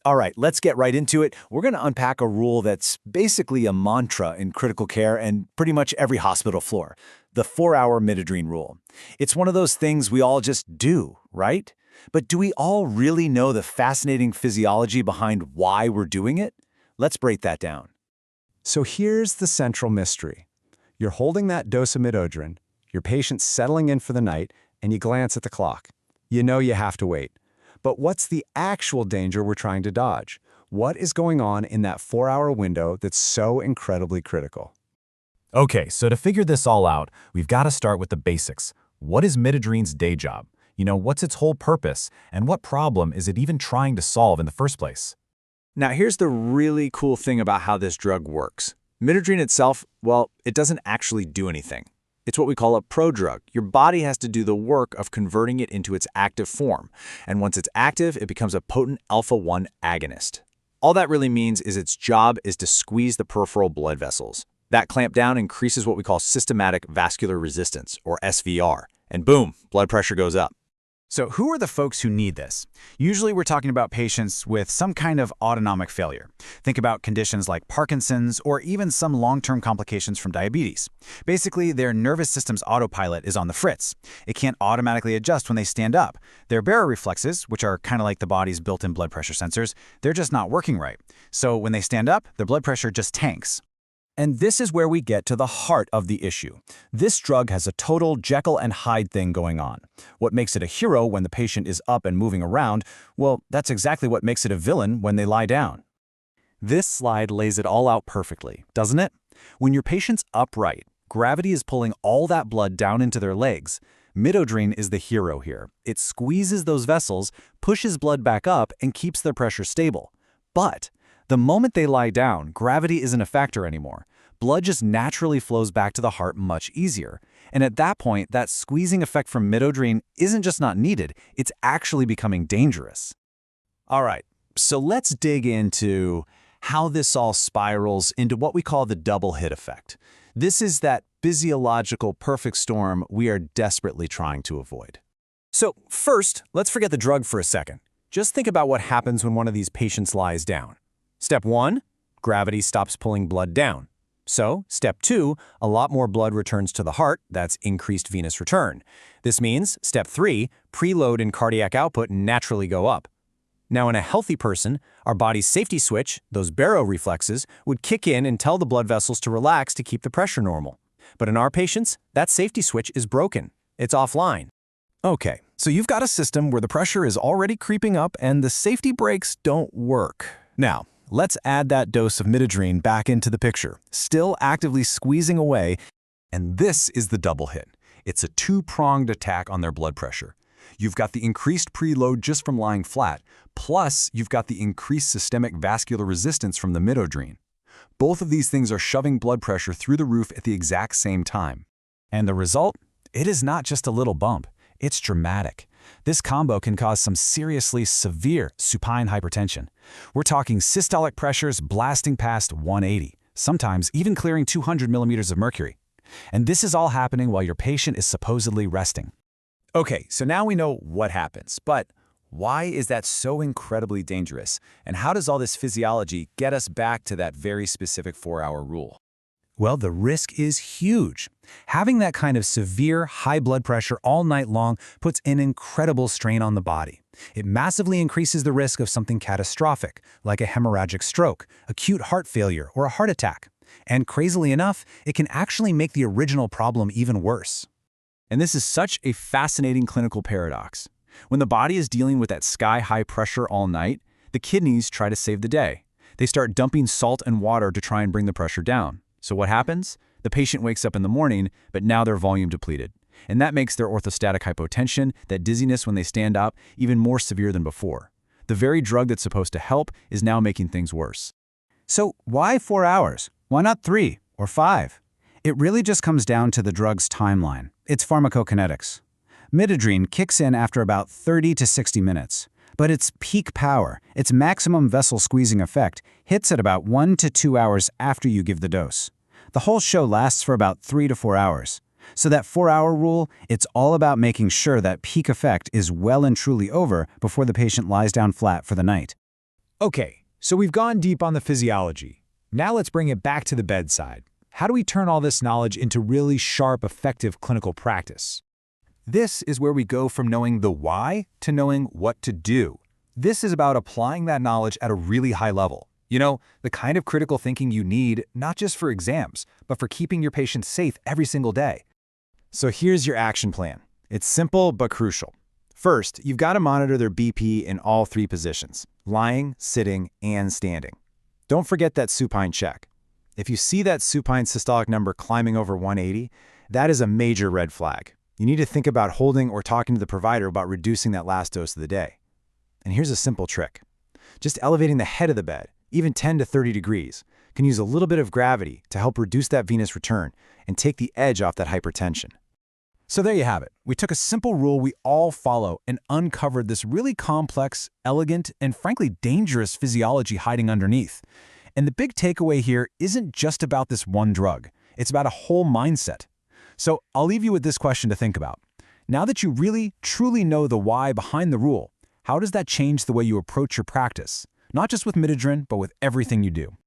All right, let's get right into it. We're going to unpack a rule that's basically a mantra in critical care and pretty much every hospital floor, the 4-hour Midodrine rule. It's one of those things we all just do, right? But do we all really know the fascinating physiology behind why we're doing it? Let's break that down. So here's the central mystery. You're holding that dose of Midodrine, your patient's settling in for the night, and you glance at the clock. You know you have to wait. But what's the actual danger we're trying to dodge? What is going on in that 4-hour window that's so incredibly critical? Okay, so to figure this all out, we've got to start with the basics. What is Midodrine's day job? What's its whole purpose? And what problem is it even trying to solve in the first place? Now, here's the really cool thing about how this drug works. Midodrine itself, well, it doesn't actually do anything. It's what we call a prodrug. Your body has to do the work of converting it into its active form. And once it's active, it becomes a potent alpha-1 agonist. All that really means is its job is to squeeze the peripheral blood vessels. That clamp down increases what we call systematic vascular resistance, or SVR. And boom, blood pressure goes up. So who are the folks who need this? Usually we're talking about patients with some kind of autonomic failure. Think about conditions like Parkinson's or even some long-term complications from diabetes. Basically, their nervous system's autopilot is on the fritz. It can't automatically adjust when they stand up. Their baroreflexes, which are kind of like the body's built-in blood pressure sensors, they're just not working right. So when they stand up, their blood pressure just tanks. And this is where we get to the heart of the issue. This drug has a total Jekyll and Hyde thing going on. What makes it a hero when the patient is up and moving around, well, that's exactly what makes it a villain when they lie down. This slide lays it all out perfectly, doesn't it? When your patient's upright, gravity is pulling all that blood down into their legs. Midodrine is the hero here. It squeezes those vessels, pushes blood back up, and keeps their pressure stable. But the moment they lie down, gravity isn't a factor anymore. Blood just naturally flows back to the heart much easier. And at that point, that squeezing effect from Midodrine isn't just not needed, it's actually becoming dangerous. All right, so let's dig into how this all spirals into what we call the double hit effect. This is that physiological perfect storm we are desperately trying to avoid. So first, let's forget the drug for a second. Just think about what happens when one of these patients lies down. Step 1, gravity stops pulling blood down. So, step 2, a lot more blood returns to the heart, that's increased venous return. This means, step 3, preload and cardiac output naturally go up. Now in a healthy person, our body's safety switch, those baroreflexes, would kick in and tell the blood vessels to relax to keep the pressure normal. But in our patients, that safety switch is broken. It's offline. Okay, so you've got a system where the pressure is already creeping up and the safety brakes don't work. Now, let's add that dose of Midodrine back into the picture, still actively squeezing away, and this is the double hit. It's a two-pronged attack on their blood pressure. You've got the increased preload just from lying flat, plus you've got the increased systemic vascular resistance from the Midodrine. Both of these things are shoving blood pressure through the roof at the exact same time. And the result? It is not just a little bump. It's dramatic. This combo can cause some seriously severe supine hypertension. We're talking systolic pressures blasting past 180, sometimes even clearing 200 millimeters of mercury. And this is all happening while your patient is supposedly resting. Okay, so now we know what happens, but why is that so incredibly dangerous? And how does all this physiology get us back to that very specific 4-hour rule? Well, the risk is huge. Having that kind of severe high blood pressure all night long puts an incredible strain on the body. It massively increases the risk of something catastrophic, like a hemorrhagic stroke, acute heart failure, or a heart attack. And crazily enough, it can actually make the original problem even worse. And this is such a fascinating clinical paradox. When the body is dealing with that sky-high pressure all night, the kidneys try to save the day. They start dumping salt and water to try and bring the pressure down. So what happens? The patient wakes up in the morning, but now they're volume depleted. And that makes their orthostatic hypotension, that dizziness when they stand up, even more severe than before. The very drug that's supposed to help is now making things worse. So why 4 hours? Why not 3 or 5? It really just comes down to the drug's timeline. It's pharmacokinetics. Midodrine kicks in after about 30 to 60 minutes. But its peak power, its maximum vessel squeezing effect, hits at about 1 to 2 hours after you give the dose. The whole show lasts for about 3 to 4 hours. So that 4-hour rule, it's all about making sure that peak effect is well and truly over before the patient lies down flat for the night. Okay, so we've gone deep on the physiology. Now let's bring it back to the bedside. How do we turn all this knowledge into really sharp, effective clinical practice? This is where we go from knowing the why to knowing what to do. This is about applying that knowledge at a really high level. You know, the kind of critical thinking you need, not just for exams, but for keeping your patients safe every single day. So here's your action plan. It's simple but crucial. First, you've got to monitor their BP in all 3 positions: lying, sitting, and standing. Don't forget that supine check. If you see that supine systolic number climbing over 180, that is a major red flag. You need to think about holding or talking to the provider about reducing that last dose of the day. And here's a simple trick. Just elevating the head of the bed, even 10 to 30 degrees, can use a little bit of gravity to help reduce that venous return and take the edge off that hypertension. So there you have it. We took a simple rule we all follow and uncovered this really complex, elegant, and frankly dangerous physiology hiding underneath. And the big takeaway here isn't just about this one drug. It's about a whole mindset. So I'll leave you with this question to think about. Now that you really, truly know the why behind the rule, how does that change the way you approach your practice? Not just with Midodrine, but with everything you do.